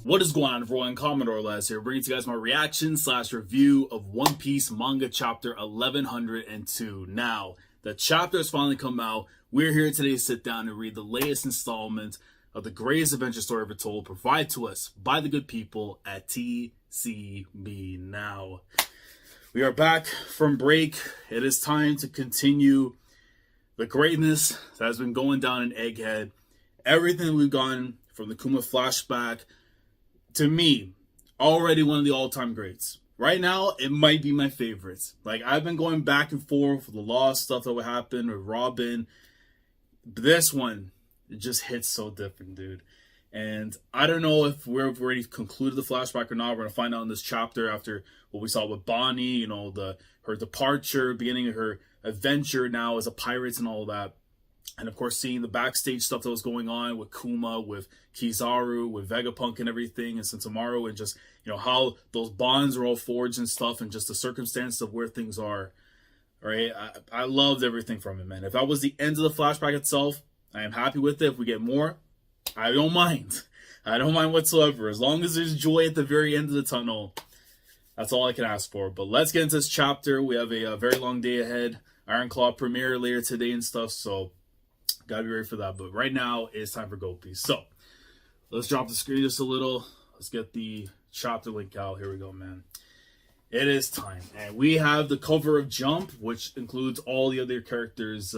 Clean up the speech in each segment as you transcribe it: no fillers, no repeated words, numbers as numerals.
What is going on, everyone? Commodore Les here, bringing to you guys my reaction / review of One Piece manga chapter 1102. Now, the chapter has finally come out. We're here today to sit down and read the latest installment of the greatest adventure story ever told, provided to us by the good people at TCB. Now, we are back from break. It is time to continue the greatness that has been going down in Egghead. Everything we've gotten from the Kuma flashback, to me, already one of the all-time greats. Right now, it might be my favorite. Like, I've been going back and forth with the Lost stuff that would happen with Robin. But this one, it just hits so different, dude. And I don't know if we've already concluded the flashback or not. We're going to find out in this chapter after what we saw with Bonnie, you know, her departure, beginning of her adventure now as a pirate and all that. And, of course, seeing the backstage stuff that was going on with Kuma, with Kizaru, with Vegapunk and everything, and Sentomaru, and just, you know, how those bonds were all forged and stuff, and just the circumstances of where things are, right? I loved everything from it, man. If that was the end of the flashback itself, I am happy with it. If we get more, I don't mind. I don't mind whatsoever. As long as there's joy at the very end of the tunnel, that's all I can ask for. But let's get into this chapter. We have a very long day ahead. Iron Claw premiere later today and stuff, so gotta be ready for that. But right now, it's time for Gopi. So, let's drop the screen just a little. Let's get the chapter link out. Here we go, man. It is time. And we have the cover of Jump, which includes all the other characters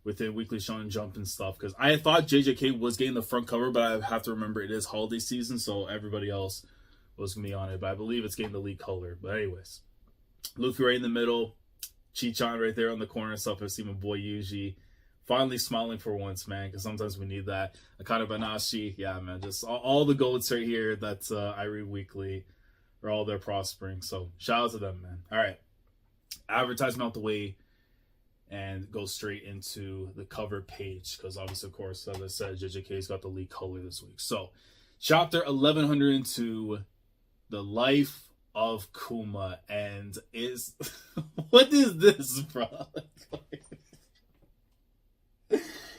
within Weekly Shonen Jump and stuff. Because I thought JJK was getting the front cover, but I have to remember it is holiday season, so everybody else was going to be on it. But I believe it's getting the lead color. But anyways, Luffy right in the middle. Chi-chan right there on the corner and stuff. I see my boy Yuji. Finally smiling for once, man, because sometimes we need that. Akana Banashi, yeah, man, just all the goats right here that I read weekly are all there prospering. So shout out to them, man. All right, advertisement out the way and go straight into the cover page because obviously, of course, as I said, JJK's got the lead color this week. So chapter 1102, the life of Kuma, and is what is this, bro?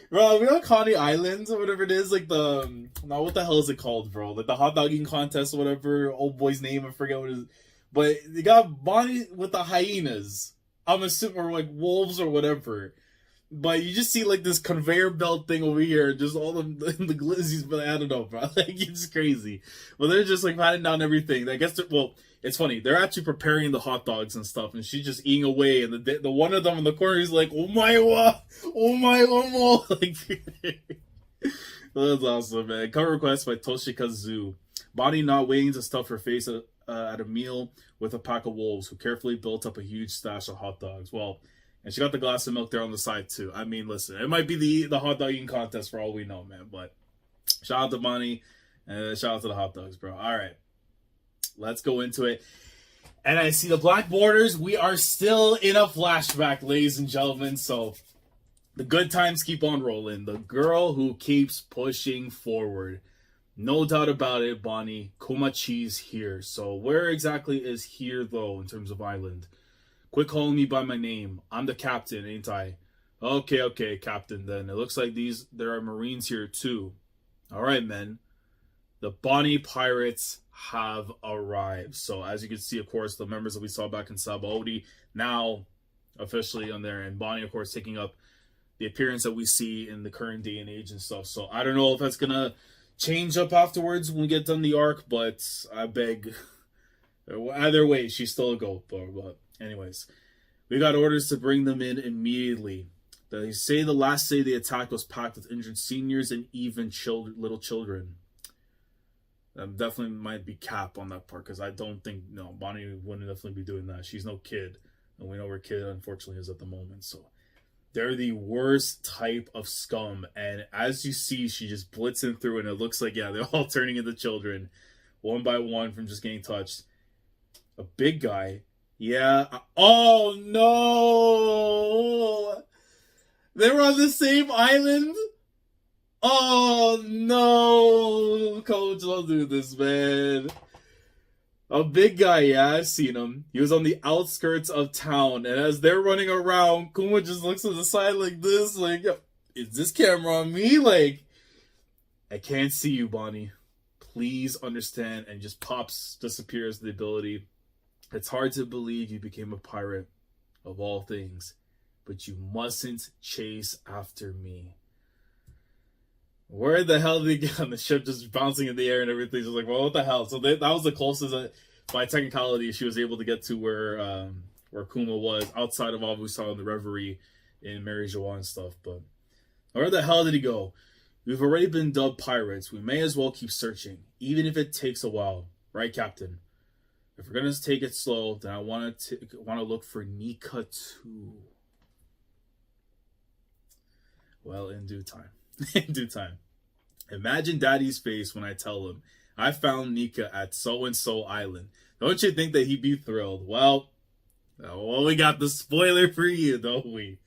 Bro, we on Coney Islands or whatever it is, like the now what the hell is it called, bro? Like the hot dog eating contest or whatever, old boy's name, I forget what it is. But they got Bonnie with the hyenas. I'm assuming, or like wolves or whatever. But you just see like this conveyor belt thing over here, just all the glizzies, but I don't know, bro. Like it's crazy. Well, they're just like patting down everything. I guess well, it's funny. They're actually preparing the hot dogs and stuff, and she's just eating away. And the one of them in the corner, he's like, "Oh my wa, oh my omo!" Like that's awesome, man. Cover request by Toshikazu. Bonnie not waiting to stuff her face at a meal with a pack of wolves who carefully built up a huge stash of hot dogs. Well. And she got the glass of milk there on the side, too. I mean, listen, it might be the hot dog eating contest for all we know, man. But shout out to Bonnie and shout out to the hot dogs, bro. All right. Let's go into it. And I see the black borders. We are still in a flashback, ladies and gentlemen. So the good times keep on rolling. The girl who keeps pushing forward. No doubt about it, Bonnie. Komachi's here. So where exactly is here, though, in terms of island? Quit calling me by my name. I'm the captain, ain't I? Okay, captain, then. It looks like there are Marines here, too. All right, men. The Bonnie Pirates have arrived. So, as you can see, of course, the members that we saw back in Sabaody now officially on there. And Bonnie, of course, taking up the appearance that we see in the current day and age and stuff. So, I don't know if that's going to change up afterwards when we get done the arc, but I beg. Either way, she's still a goat, but anyways, we got orders to bring them in immediately. They say the last day the attack was packed with injured seniors and even little children. That definitely might be cap on that part because I don't think, no, Bonnie wouldn't definitely be doing that. She's no kid, and we know where kid unfortunately is at the moment. So they're the worst type of scum, and as you see, she just blitzing through, and it looks like, yeah, they're all turning into children, one by one from just getting touched. A big guy. Yeah. Oh, no. They were on the same island? Oh, no. Coach, don't do this, man. A big guy, yeah, I've seen him. He was on the outskirts of town. And as they're running around, Kuma just looks to the side like this. Like, is this camera on me? Like, I can't see you, Bonnie. please understand, and just disappears the ability. It's hard to believe you became a pirate of all things, but you mustn't chase after me. Where the hell did he get on the ship just bouncing in the air and everything? Just like, well, what the hell? So that was the closest by technicality she was able to get to where Kuma was, outside of all we saw in the Reverie in Mary Joanne and stuff. But where the hell did he go? We've already been dubbed pirates. We may as well keep searching, even if it takes a while. Right, Captain? If we're going to take it slow, then I want to look for Nika too. Well, in due time. In due time. Imagine Daddy's face when I tell him I found Nika at so-and-so island. Don't you think that he'd be thrilled? Well, we got the spoiler for you, don't we?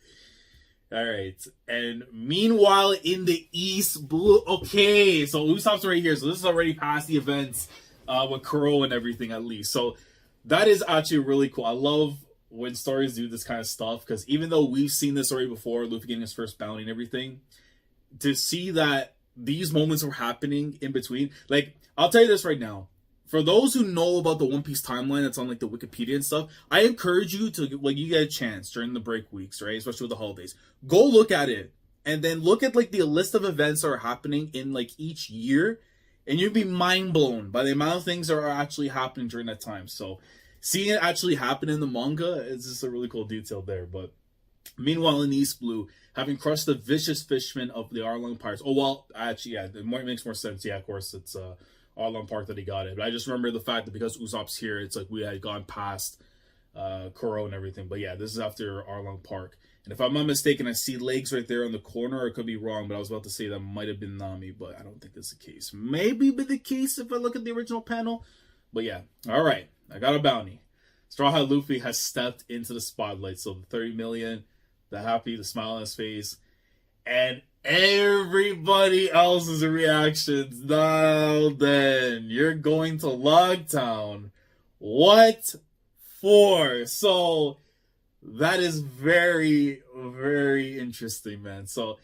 Alright, and meanwhile in the East Blue, okay, so Usopp's right here, so this is already past the events with Kuro and everything at least, so that is actually really cool. I love when stories do this kind of stuff, because even though we've seen this already before, Luffy getting his first bounty and everything, to see that these moments were happening in between, like, I'll tell you this right now, for those who know about the One Piece timeline that's on like the Wikipedia and stuff, I encourage you to, like, you get a chance during the break weeks, right? Especially with the holidays. Go look at it. And then look at like the list of events that are happening in like each year. And you'd be mind blown by the amount of things that are actually happening during that time. So seeing it actually happen in the manga is just a really cool detail there. But meanwhile in East Blue, having crushed the vicious fishmen of the Arlong Pirates. Oh, well, actually, yeah, it makes more sense. Yeah, of course, it's Arlong Park that he got it. But I just remember the fact that because Usopp's here, it's like we had gone past Kuro and everything. But yeah, this is after Arlong Park. And if I'm not mistaken, I see legs right there on the corner. Or it could be wrong, but I was about to say that might have been Nami, but I don't think that's the case. Maybe be the case if I look at the original panel. But yeah, all right, I got a bounty. Straw Hat Luffy has stepped into the spotlight. So the 30 million, the happy, the smile on his face, and everybody else's reactions. Now then, you're going to Logtown. What for? So that is very, very interesting, man. So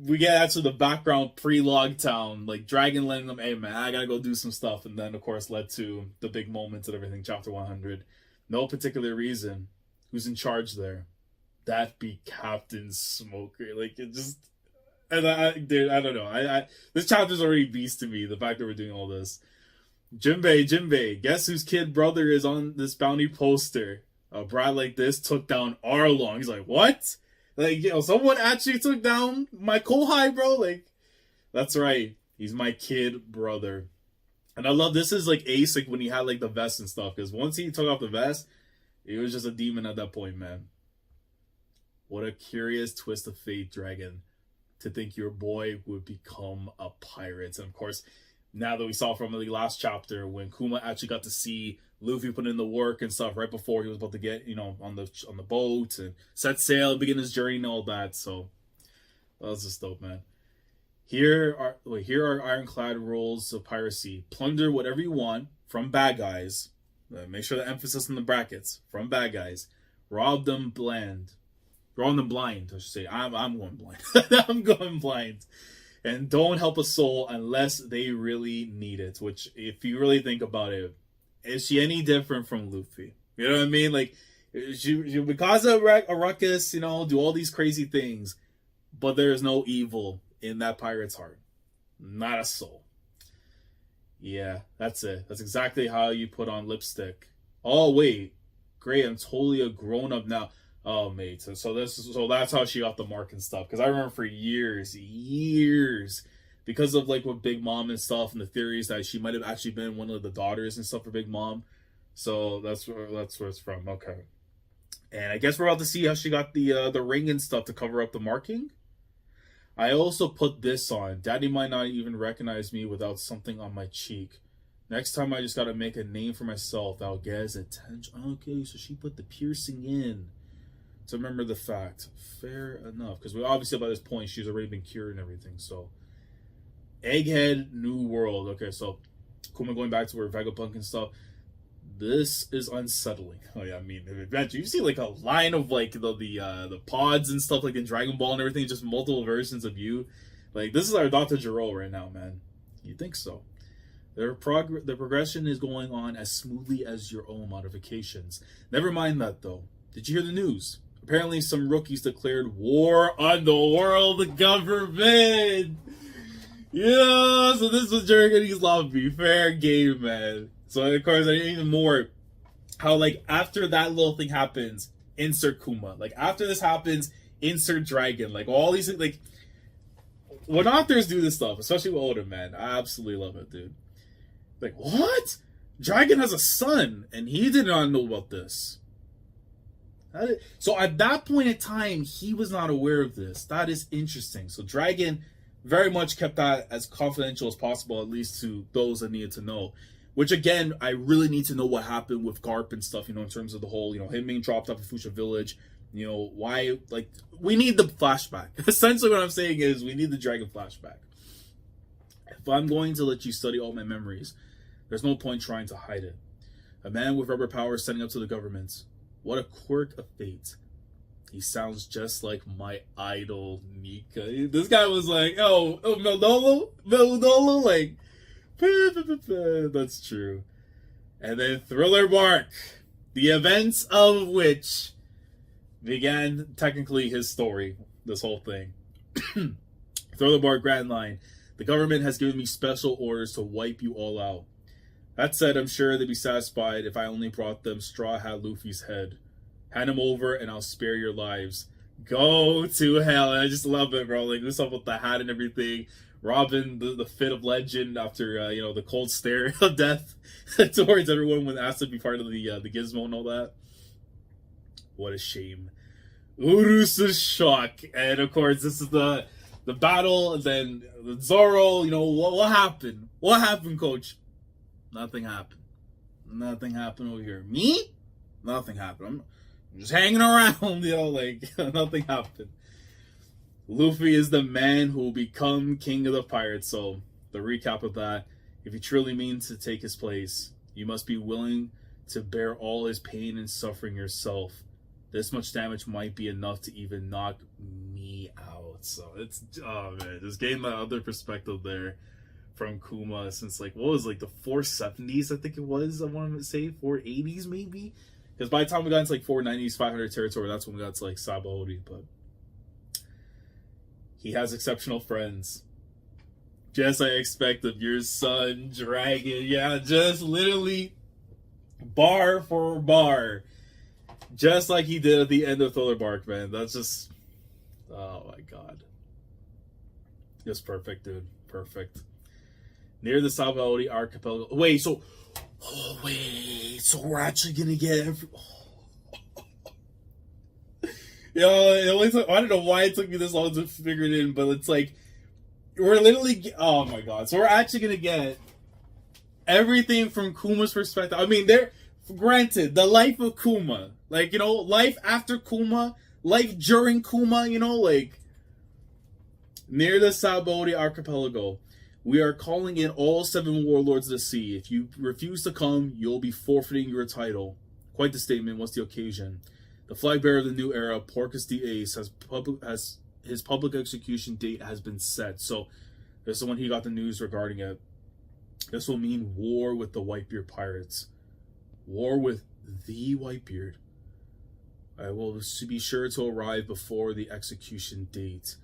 we get actually the background pre-Logtown, like Dragon letting them, hey man, I gotta go do some stuff, and then of course led to the big moments and everything. Chapter 100. No particular reason. Who's in charge there? That be Captain Smoker. Like, it just, and dude, I don't know. This chapter's already beast to me. The fact that we're doing all this. Jinbei, guess whose kid brother is on this bounty poster? A brat like this took down Arlong. He's like, what? Like, you know, someone actually took down my Kohai, bro. Like, that's right. He's my kid brother. And I love, this is like Ace, like when he had like the vest and stuff. Because once he took off the vest, he was just a demon at that point, man. What a curious twist of fate, Dragon, to think your boy would become a pirate. And of course, now that we saw from the last chapter, when Kuma actually got to see Luffy put in the work and stuff right before he was about to get, you know, on the boat and set sail and begin his journey and all that. So that was just dope, man. Here are ironclad rules of piracy. Plunder whatever you want from bad guys. Make sure the emphasis on the brackets. From bad guys. Rob them blind, I should say. I'm going blind. I'm going blind. And don't help a soul unless they really need it. Which, if you really think about it, is she any different from Luffy? You know what I mean? Like, she would cause a ruckus, you know, do all these crazy things. But there is no evil in that pirate's heart. Not a soul. Yeah, that's it. That's exactly how you put on lipstick. Oh, wait. Great, I'm totally a grown-up now. Oh, mate. So that's how she got the mark and stuff. Because I remember for years, because of like with Big Mom and stuff, and the theories that she might have actually been one of the daughters and stuff for Big Mom. So that's where it's from. Okay. And I guess we're about to see how she got the ring and stuff to cover up the marking. I also put this on. Daddy might not even recognize me without something on my cheek. Next time I just gotta make a name for myself that'll get his attention. Okay, so she put the piercing in to remember the fact. Fair enough. Because we obviously by this point she's already been cured and everything. So Egghead, New World. Okay, so Kuma going back to where Vegapunk and stuff. This is unsettling. Oh yeah, I mean, eventually you see like a line of like the pods and stuff like in Dragon Ball and everything, just multiple versions of you. Like, this is our Dr. Gero right now, man. You think so? The progression is going on as smoothly as your own modifications. Never mind that, though. Did you hear the news? Apparently, some rookies declared war on the world government. Yeah, so this was Germany's lobby. Fair game, man. So, of course, I need even more. How, like, after that little thing happens, insert Kuma. Like, after this happens, insert Dragon. Like, all these things, like, when authors do this stuff, especially with Oda, man, I absolutely love it, dude. Like, what? Dragon has a son, and he did not know about this. So at that point in time, he was not aware of this. That is interesting. So Dragon very much kept that as confidential as possible, at least to those that needed to know. Which, again, I really need to know what happened with Garp and stuff, in terms of the whole, him being dropped off at Fuchsia Village. Why, like, we need the flashback. Essentially what I'm saying is we need the Dragon flashback. If I'm going to let you study all my memories, there's no point trying to hide it. A man with rubber powers standing up to the government. What a quirk of fate. He sounds just like my idol, Nika. This guy was like, Meldolo, like, that's true. And then Thriller Bark, the events of which began technically his story, this whole thing. Thriller Bark Grand Line. The government has given me special orders to wipe you all out. That said, I'm sure they'd be satisfied if I only brought them Straw Hat Luffy's head. Hand him over and I'll spare your lives. Go to hell. And I just love it, bro. Like, this stuff with the hat and everything. Robin, the fit of legend after, the cold stare of death towards everyone when asked to be part of the gizmo and all that. What a shame. Urusa's shock. And, of course, this is the battle. And then Zoro, what happened? What happened, coach? Nothing happened. Nothing happened over here. Me? Nothing happened. I'm just hanging around, nothing happened. Luffy is the man who will become king of the pirates. So, the recap of that, if you truly mean to take his place, you must be willing to bear all his pain and suffering yourself. This much damage might be enough to even knock me out. So, it's, just getting that other perspective there from Kuma since, the 470s, I think it was, I want to say, 480s maybe? Because by the time we got into 490s, 500 territory, that's when we got to Sabaody. But he has exceptional friends. Just I expect of your son, Dragon. Yeah, just literally bar for bar. Just like he did at the end of Thriller Bark, man. That's just, oh my god. Just perfect, dude. Perfect. Near the Sabaody Archipelago. Wait, so we're actually gonna get I don't know why it took me this long to figure it in, but it's we're literally, oh my god, so we're actually gonna get everything from Kuma's perspective. I mean, granted, the life of Kuma, life after Kuma, life during Kuma, near the Sabaody Archipelago. We are calling in all 7 warlords of the sea. If you refuse to come, you'll be forfeiting your title. Quite the statement. What's the occasion? The flag bearer of the new era, Porcus the Ace, has his public execution date has been set. So this is when he got the news regarding it. This will mean war with the Whitebeard pirates. War with the Whitebeard. I will be sure to arrive before the execution date.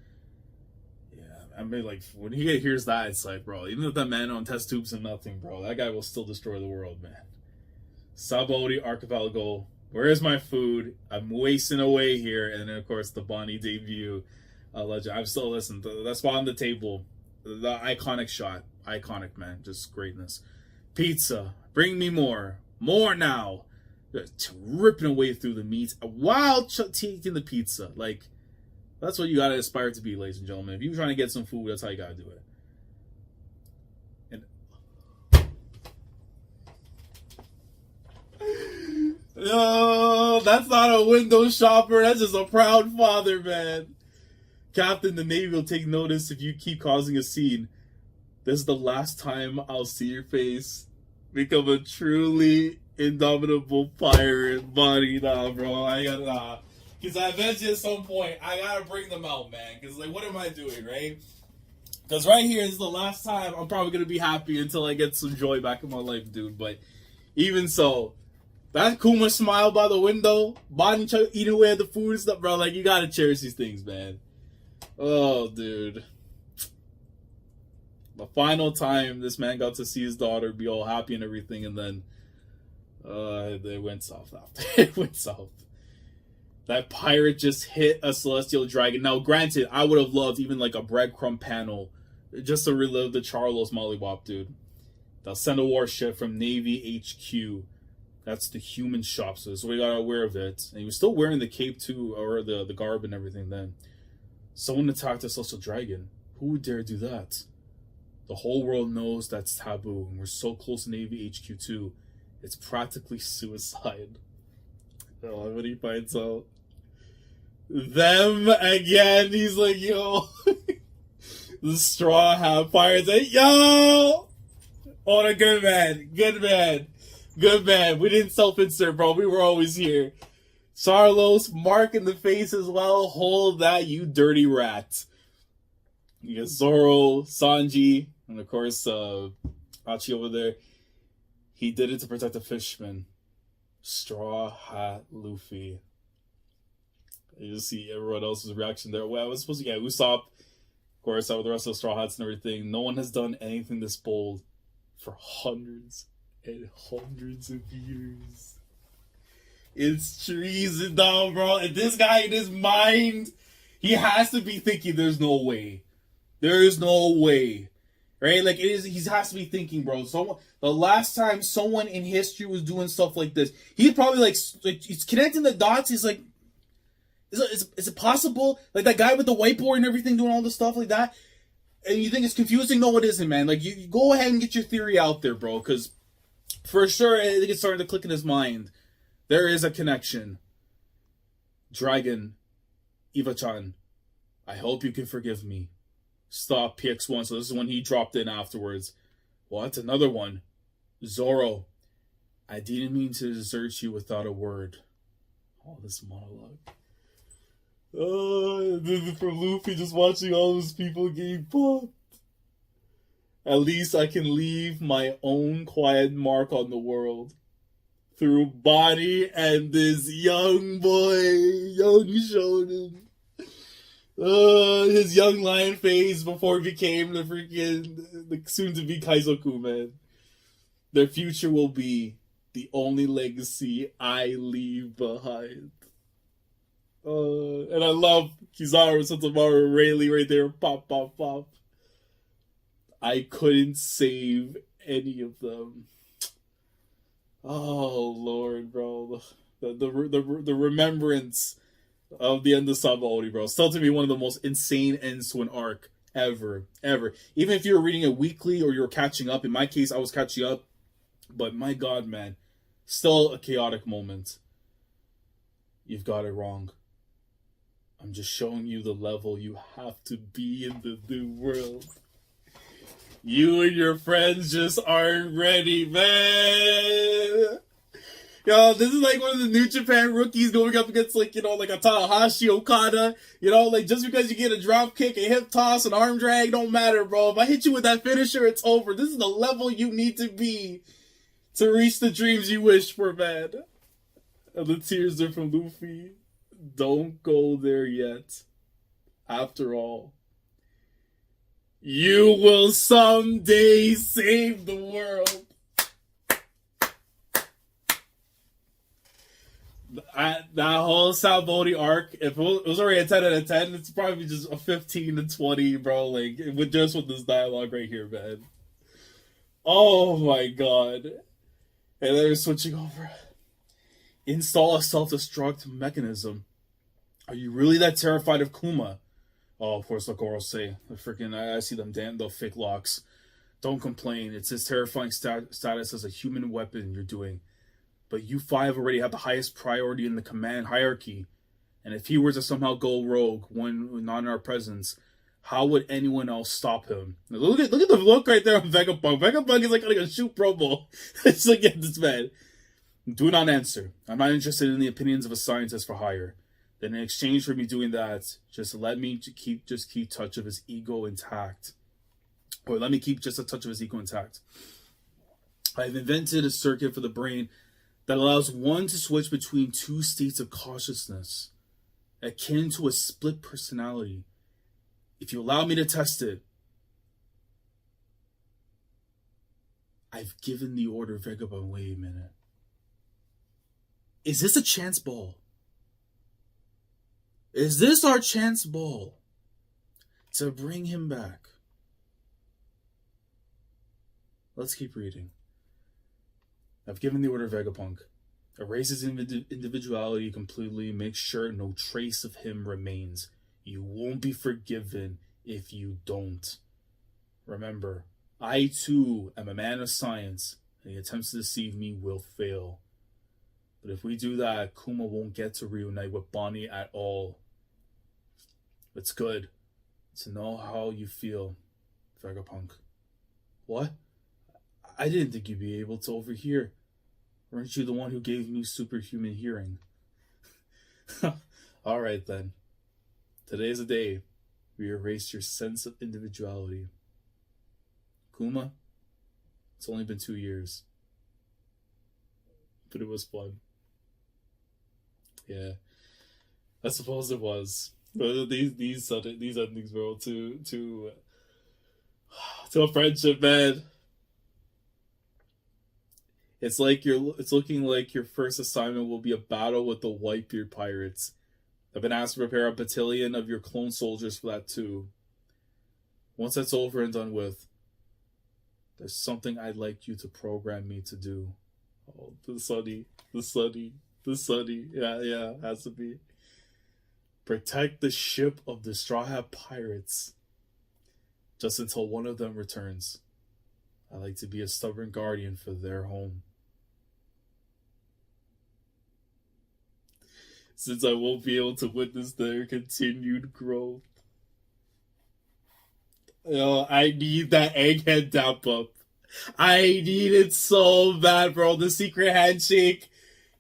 I mean, when he hears that, it's bro, even if that man on test tubes and nothing, bro, that guy will still destroy the world, man. Sabaody Archipelago, where is my food? I'm wasting away here. And then, of course, the Bonnie debut legend. I'm still listening. That spot on the table, the iconic shot. Iconic, man. Just greatness. Pizza. Bring me more. More now. Just ripping away through the meat while taking the pizza. That's what you gotta aspire to be, ladies and gentlemen. If you're trying to get some food, that's how you gotta do it. And no, that's not a window shopper. That's just a proud father, man. Captain, the Navy will take notice if you keep causing a scene. This is the last time I'll see your face. Become a truly indomitable pirate, buddy. Nah, bro, I gotta. Because I bet you at some point, I gotta bring them out, man. Because, what am I doing, right? Because right here is the last time I'm probably going to be happy until I get some joy back in my life, dude. But even so, that Kuma smile by the window, Bonnie eating away at the food and stuff, bro. Like, you got to cherish these things, man. Oh, dude. The final time this man got to see his daughter be all happy and everything, and then they went south after. It went south. That pirate just hit a celestial dragon. Now, granted, I would have loved even like a breadcrumb panel just to relive the Charlos Mollywop, dude. They'll send a warship from Navy HQ. That's the human shop, so we got aware of it. And he was still wearing the cape too, or the garb and everything then. Someone attacked a celestial dragon. Who would dare do that? The whole world knows that's taboo, and we're so close to Navy HQ too. It's practically suicide. Oh, when he finds out them again, he's like, yo. The Straw Hat Pirates, like, yo! Oh, the good man. Good man. Good man. We didn't self-insert, bro. We were always here. Charlos, Mark in the face as well. Hold that, you dirty rat. You got Zoro, Sanji, and of course, Hachi over there. He did it to protect the fisherman. Straw Hat Luffy. You just see everyone else's reaction there. Well, I was supposed to get Usopp, of course, out with the rest of the Straw Hats and everything. No one has done anything this bold for hundreds and hundreds of years. It's treason down, bro. And this guy in his mind, he has to be thinking there's no way. There is no way. Right? Like, he has to be thinking, bro. So the last time someone in history was doing stuff like this, he'd probably like he's connecting the dots. He's like, is it possible? Like that guy with the whiteboard and everything doing all this stuff like that? And you think it's confusing? No, it isn't, man. Like, you go ahead and get your theory out there, bro. Because for sure, I think it's starting to click in his mind. There is a connection. Dragon, Eva-chan, I hope you can forgive me. Stop PX1. So this is when he dropped in afterwards. What? Another one. Zoro, I didn't mean to desert you without a word. Oh, this monologue. From Luffy just watching all those people getting popped. At least I can leave my own quiet mark on the world. Through Bonnie and this young boy, young shonen. His young lion phase before he became the soon-to-be Kaizoku, man. Their future will be the only legacy I leave behind. And I love Kizaru, Satomaru, Rayleigh right there. Pop, pop, pop. I couldn't save any of them. Oh, Lord, bro. The remembrance of the end of Sabaody, bro. Still to me one of the most insane ends to an arc ever. Even if you're reading it weekly or you're catching up. In my case, I was catching up. But my God, man. Still a chaotic moment. You've got it wrong. I'm just showing you the level you have to be in the new world. You and your friends just aren't ready, man. Yo, this is like one of the New Japan rookies going up against, like, you know, like a Tanahashi Okada. You know, like, just because you get a drop kick, a hip toss, an arm drag, don't matter, bro. If I hit you with that finisher, it's over. This is the level you need to be to reach the dreams you wish for, man. And the tears are from Luffy. Don't go there yet. After all, you will someday save the world. That whole Sabaody arc, if it was already a 10 out of 10, it's probably just a 15 to 20, bro. Like, with this dialogue right here, man. Oh my God. And they're switching over. Install a self-destruct mechanism. Are you really that terrified of Kuma? Oh, of course, the girls say. I see them, damn, the fake locks. Don't complain. It's his terrifying status as a human weapon you're doing. But you five already have the highest priority in the command hierarchy. And if he were to somehow go rogue when not in our presence, how would anyone else stop him? Now, look at the look right there on Vegapunk. Vegapunk is like a shoot promo. It's like, get this man. Do not answer. I'm not interested in the opinions of a scientist for hire. Then in exchange for me doing that, just let me keep touch of his ego intact. Or let me keep just a touch of his ego intact. I've invented a circuit for the brain that allows one to switch between two states of consciousness, akin to a split personality. If you allow me to test it, I've given the order, Vegapunk. Wait a minute. Is this a chance ball? Is this our chance ball to bring him back? Let's keep reading. I've given the order, Vegapunk. Erase his individuality completely. Make sure no trace of him remains. You won't be forgiven if you don't. Remember, I too am a man of science, and the attempts to deceive me will fail. But if we do that, Kuma won't get to reunite with Bonnie at all. It's good to know how you feel, Vegapunk. What? I didn't think you'd be able to overhear. Weren't you the one who gave me superhuman hearing? Alright then. Today's the day we erase your sense of individuality. Kuma, it's only been 2 years. But it was fun. Yeah. I suppose it was. But these endings, bro, to a friendship, man. It's looking like your first assignment will be a battle with the Whitebeard pirates. I've been asked to prepare a battalion of your clone soldiers for that too. Once that's over and done with, there's something I'd like you to program me to do. Oh, the sunny. Yeah, has to be. Protect the ship of the Straw Hat Pirates. Just until one of them returns. I like to be a stubborn guardian for their home. Since I won't be able to witness their continued growth. I need that egghead dap up. I need it so bad, bro. The secret handshake.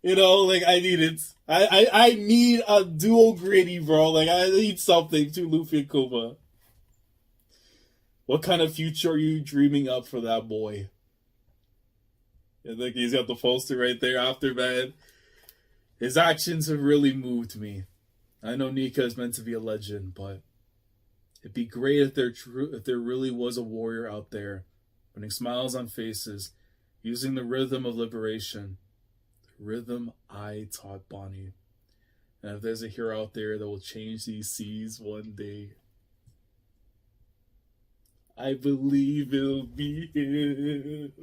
I need it. I need a dual gritty, bro. I need something to Luffy and Kuma. What kind of future are you dreaming up for that boy? I think he's got the poster right there after, man. His actions have really moved me. I know Nika is meant to be a legend, but it'd be great if there really was a warrior out there, putting smiles on faces, using the rhythm of liberation, the rhythm I taught Bonnie. And if there's a hero out there that will change these seas one day, I believe it'll be him.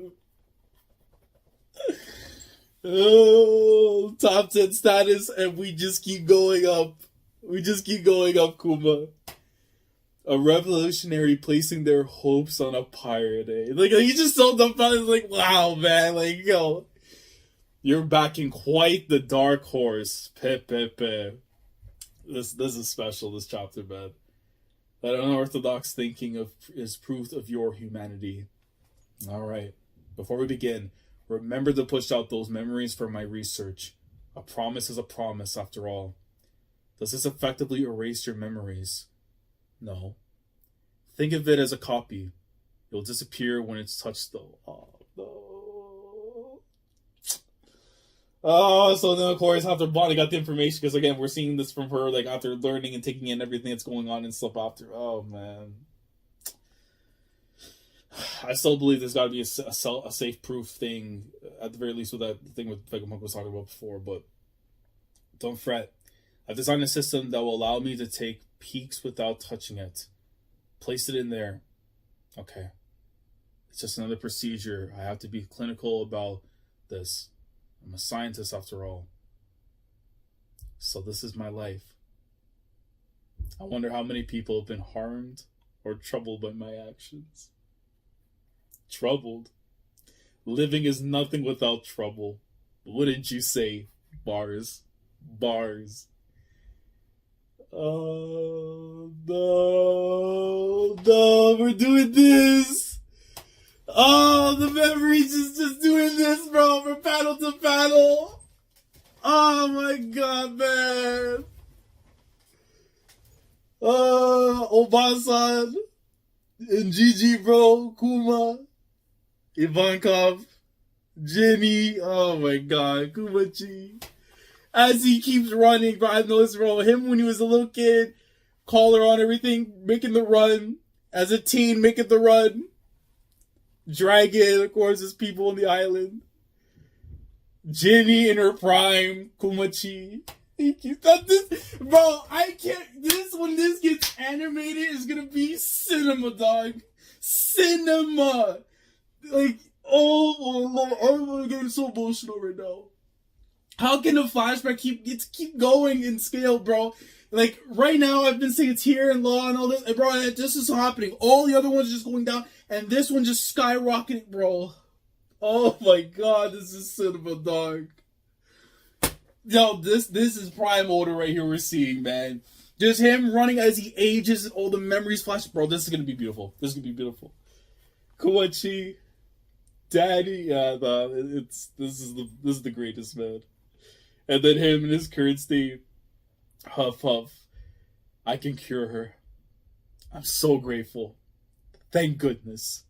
Oh, top 10 status, and we just keep going up. Kuma. A revolutionary placing their hopes on a pirate, eh? You just sold the fun. Wow, man. You're backing quite the dark horse. This is special, this chapter, man. That unorthodox thinking is proof of your humanity. Alright. Before we begin, remember to push out those memories for my research. A promise is a promise, after all. Does this effectively erase your memories? No. Think of it as a copy. It'll disappear when it's touched, though. Oh, no. Oh, so then, of course, after Bonnie got the information, because, again, we're seeing this from her, after learning and taking in everything that's going on and stuff after. Oh, man. I still believe there's got to be a safe-proof thing, at the very least, with that thing with Vegapunk was talking about before, but don't fret. I've designed a system that will allow me to take peeks without touching it. Placed it in there. Okay. It's just another procedure. I have to be clinical about this. I'm a scientist after all. So this is my life. I wonder how many people have been harmed or troubled by my actions. Troubled. Living is nothing without trouble. Wouldn't you say? Bars. Oh, no, we're doing this. Oh, the memories is just doing this, bro, from panel to panel. Oh, my God, man. Oh, Obasan. And GG, bro. Kuma, Ivankov, Jimmy. Oh my god, Kumachi. As he keeps running, bro, I know this, bro. Him when he was a little kid, collar on everything, making the run. As a teen, making the run. Dragon, of course, his people on the island. Jenny in her prime, Kumachi. This, bro, I can't. This when this gets animated is gonna be cinema, dog. Cinema. Like, oh my lord, I'm getting so emotional right now. How can the flashback keep going in scale, bro? Like right now, I've been saying Tier and Law and all this, and bro, this is happening. All the other ones are just going down, and this one just skyrocketing, bro. Oh my god, this is cinema, dog. Yo, this is prime order right here we're seeing, man. Just him running as he ages and all the memories flash. Bro, this is gonna be beautiful. This is gonna be beautiful. Koichi, Daddy, yeah, this is the greatest, man. And then him in his current state, huff huff. I can cure her. I'm so grateful. Thank goodness.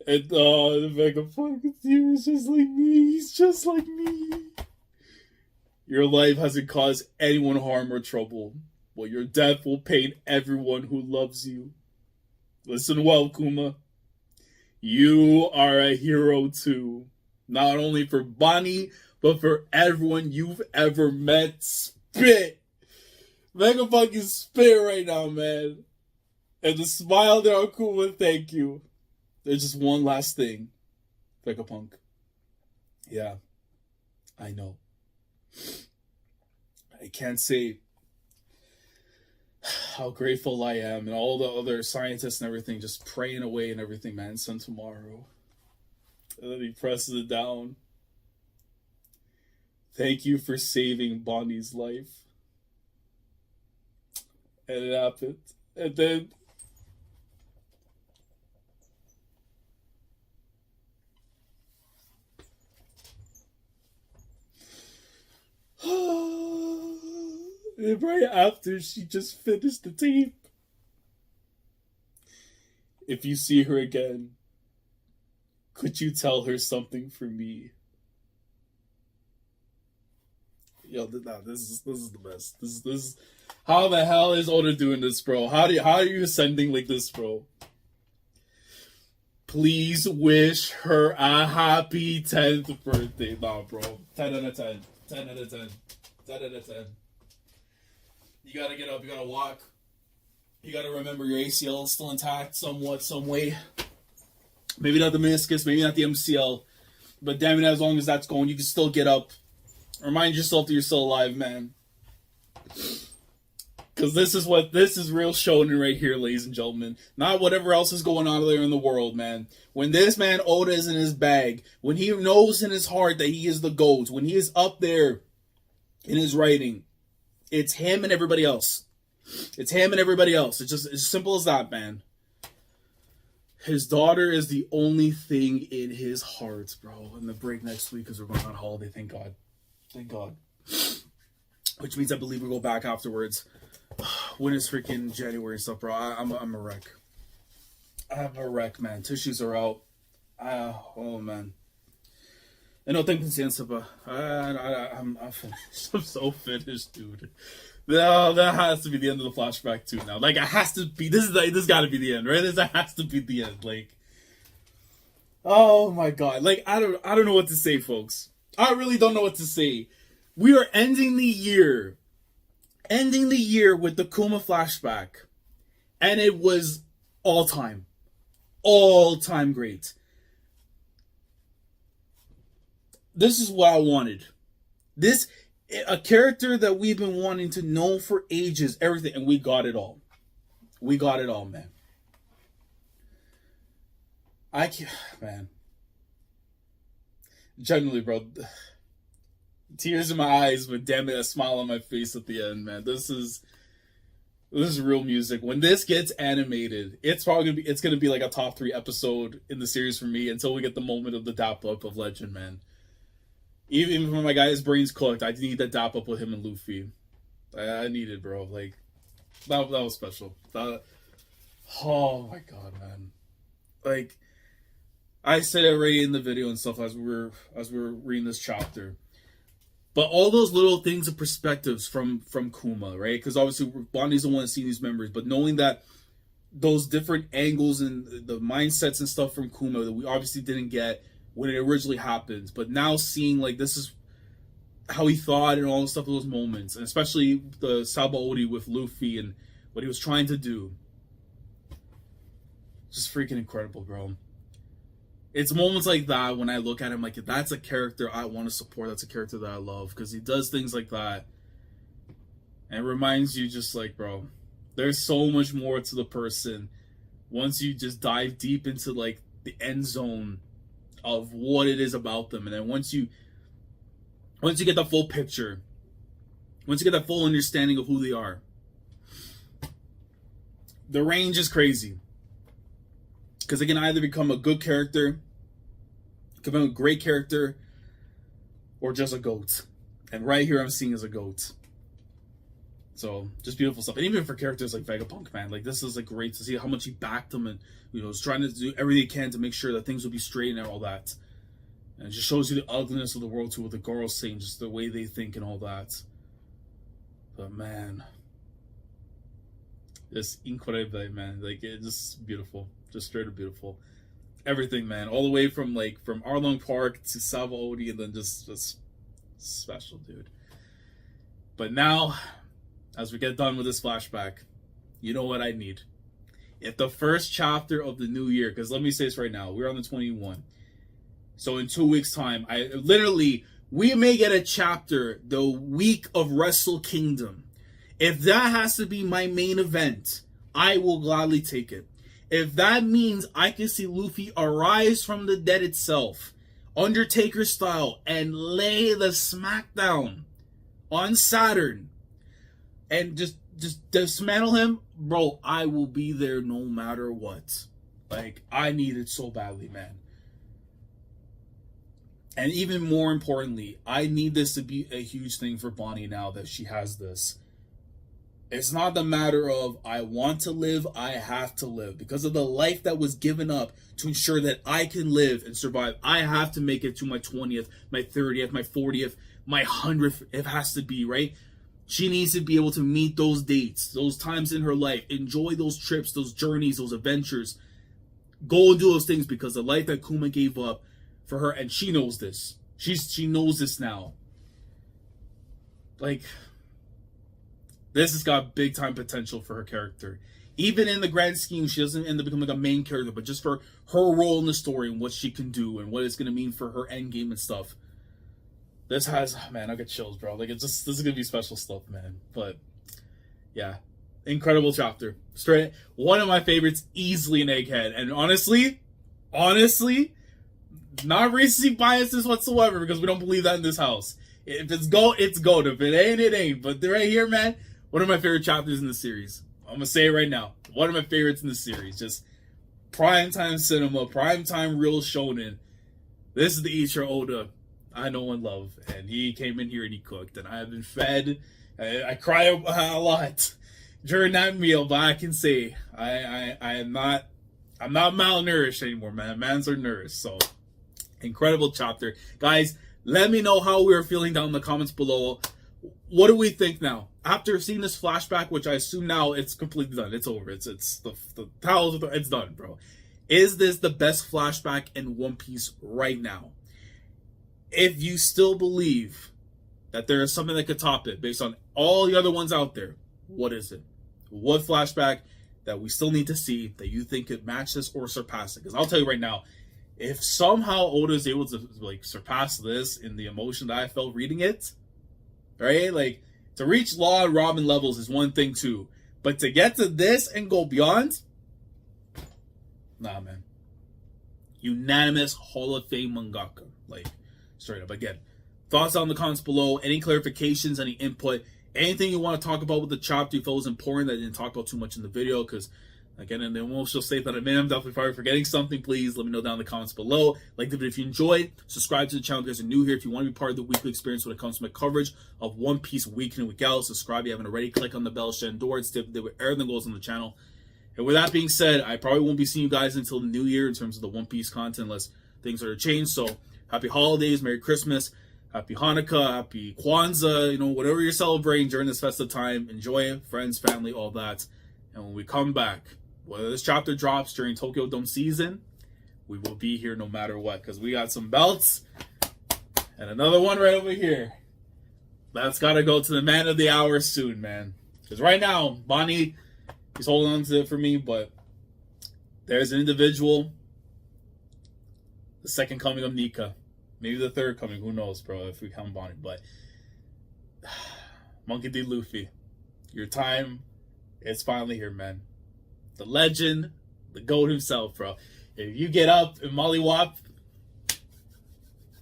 And the Vegapunk, he's just like me. He's just like me. Your life hasn't caused anyone harm or trouble. Well, your death will pain everyone who loves you. Listen well, Kuma. You are a hero too. Not only for Bonnie, but for everyone you've ever met. Spit. Vegapunk is spit right now, man. And the smile there on Kuma, thank you. There's just one last thing. Vegapunk. Yeah. I know. I can't say how grateful I am and all the other scientists and everything just praying away and everything, man. Sun tomorrow. And then he presses it down. Thank you for saving Bonnie's life. And it happened. And then and right after she just finished the tape. If you see her again, could you tell her something for me? Yo, nah, this is the best. This how the hell is Oda doing this, bro? How are you ascending like this, bro? Please wish her a happy 10th birthday. Nah, bro. 10 out of 10. 10 out of 10. 10 out of 10. You gotta get up, you gotta walk. You gotta remember your ACL is still intact somewhat, some way. Maybe not the meniscus, maybe not the MCL. But damn it, as long as that's going, you can still get up. Remind yourself that you're still alive, man. Because this is real shonen right here, ladies and gentlemen. Not whatever else is going on there in the world, man. When this man Oda is in his bag, when he knows in his heart that he is the GOAT, when he is up there in his writing, it's him and everybody else. It's him and everybody else. It's just as simple as that, man. His daughter is the only thing in his heart, bro. And the break next week because we're going on holiday. Thank God. Thank God. Which means I believe we go back afterwards. When is freaking January and stuff, bro? I'm a wreck. I'm a wreck, man. Tissues are out. Oh, man. And no, thank you, but I'm finished. I'm so finished, dude. No, that has to be the end of the flashback too. Now, like, it has to be. This got to be the end, right? This has to be the end. Like, oh my god. Like, I don't know what to say, folks. I really don't know what to say. We are ending the year with the Kuma flashback, and it was all time great. This is what I wanted. A character that we've been wanting to know for ages, everything, and we got it all. We got it all, man. Man. Genuinely, bro. Tears in my eyes, but damn it, a smile on my face at the end, man. This is real music. When this gets animated, it's gonna be like a top 3 episode in the series for me until we get the moment of the dap up of Legend, man. Even when my guy's brain's cooked, I need that dap up with him and Luffy. I need it, bro. Like, that was special. Oh my god, man. Like, I said it already in the video and stuff as we were reading this chapter. But all those little things of perspectives from Kuma, right? Because obviously Bonnie's the one seeing these memories, but knowing that those different angles and the mindsets and stuff from Kuma that we obviously didn't get when it originally happened, but now seeing like this is how he thought and all the stuff, those moments, and especially the Sabaody with Luffy and what he was trying to do, just freaking incredible, bro. It's moments like that when I look at him like, that's a character I want to support. That's a character that I love because he does things like that, and it reminds you just like, bro, there's so much more to the person once you just dive deep into like the end zone of what it is about them, and then once you get the full picture, once you get that full understanding of who they are, the range is crazy. Because it can either become a good character, become a great character, or just a goat. And right here I'm seeing as a goat. So, just beautiful stuff. And even for characters like Vegapunk, man, like this is like great to see how much he backed him and, you know, was trying to do everything he can to make sure that things would be straight and all that. And it just shows you the ugliness of the world too, with the girls saying just the way they think and all that. But man, it's incredible, man. Like, it's just beautiful. Just straight up beautiful. Everything, man. All the way from Arlong Park to Sabaody, and then just special, dude. But now, as we get done with this flashback, you know what I need? If the first chapter of the new year, because let me say this right now, we're on the 21. So in 2 weeks' time, we may get a chapter the week of Wrestle Kingdom. If that has to be my main event, I will gladly take it. If that means I can see Luffy arise from the dead itself, Undertaker style, and lay the smackdown on Saturn, and just dismantle him, bro, I will be there no matter what. Like, I need it so badly, man. And even more importantly, I need this to be a huge thing for Bonnie now that she has this. It's not the matter of I want to live, I have to live. Because of the life that was given up to ensure that I can live and survive, I have to make it to my 20th, my 30th, my 40th, my 100th, it has to be, right? She needs to be able to meet those dates, those times in her life, enjoy those trips, those journeys, those adventures. Go and do those things because the life that Kuma gave up for her, and she knows this. She knows this now. Like, this has got big time potential for her character. Even in the grand scheme, she doesn't end up becoming like a main character, but just for her role in the story and what she can do and what it's going to mean for her end game and stuff. This has, man, I get chills, bro. Like, this is going to be special stuff, man. But, yeah. Incredible chapter. Straight, one of my favorites, easily an Egghead. And honestly, not recency biases whatsoever, because we don't believe that in this house. If it's GOAT, it's GOAT. If it ain't, it ain't. But right here, man, one of my favorite chapters in the series. I'm going to say it right now. One of my favorites in the series. Just primetime cinema, primetime real shonen. This is the Ichiro Oda I know and love. And he came in here and he cooked. And I have been fed. I cry a lot during that meal, but I can say I'm not malnourished anymore, man. Mans are nourished. So, incredible chapter. Guys, let me know how we're feeling down in the comments below. What do we think now? After seeing this flashback, which I assume now it's completely done. It's over. It's the towels, it's done, bro. Is this the best flashback in One Piece right now? If you still believe that there is something that could top it based on all the other ones out there, what is it? What flashback that we still need to see that you think could match this or surpass it? Because I'll tell you right now, if somehow Oda is able to like surpass this in the emotion that I felt reading it, right? Like, to reach Law and Robin levels is one thing too, but to get to this and go beyond, nah, man. Unanimous Hall of Fame mangaka, like straight up. Again, thoughts down in the comments below. Any clarifications, any input, anything you want to talk about with the chapter you felt was important that I didn't talk about too much in the video, because again, in the emotional state that I'm in, I'm definitely probably forgetting something. Please let me know down in the comments below. Like the video if you enjoyed. Subscribe to the channel if you guys are new here. If you want to be part of the weekly experience when it comes to my coverage of One Piece week in and week out, subscribe if you haven't already. Click on the bell, share, and door. It's typically where everything goes on the channel. And with that being said, I probably won't be seeing you guys until the new year in terms of the One Piece content, unless things are to change. So happy holidays, Merry Christmas, happy Hanukkah, happy Kwanzaa, you know, whatever you're celebrating during this festive time, enjoy it, friends, family, all that. And when we come back, whether this chapter drops during Tokyo Dome season, we will be here no matter what, because we got some belts and another one right over here. That's got to go to the man of the hour soon, man. Because right now, Bonnie, he's holding on to it for me, but there's an individual, the second coming of Nika. Maybe the third coming, who knows, bro, if we count Bonnie. But Monkey D. Luffy, your time is finally here, man. The legend, the GOAT himself, bro. If you get up and mollywop,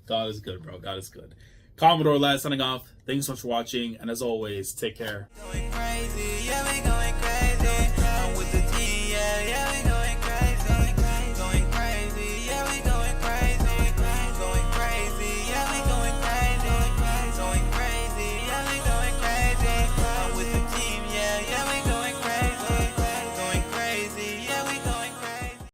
God is good, bro. God is good. Commodore last signing off. Thanks so much for watching, and as always, take care.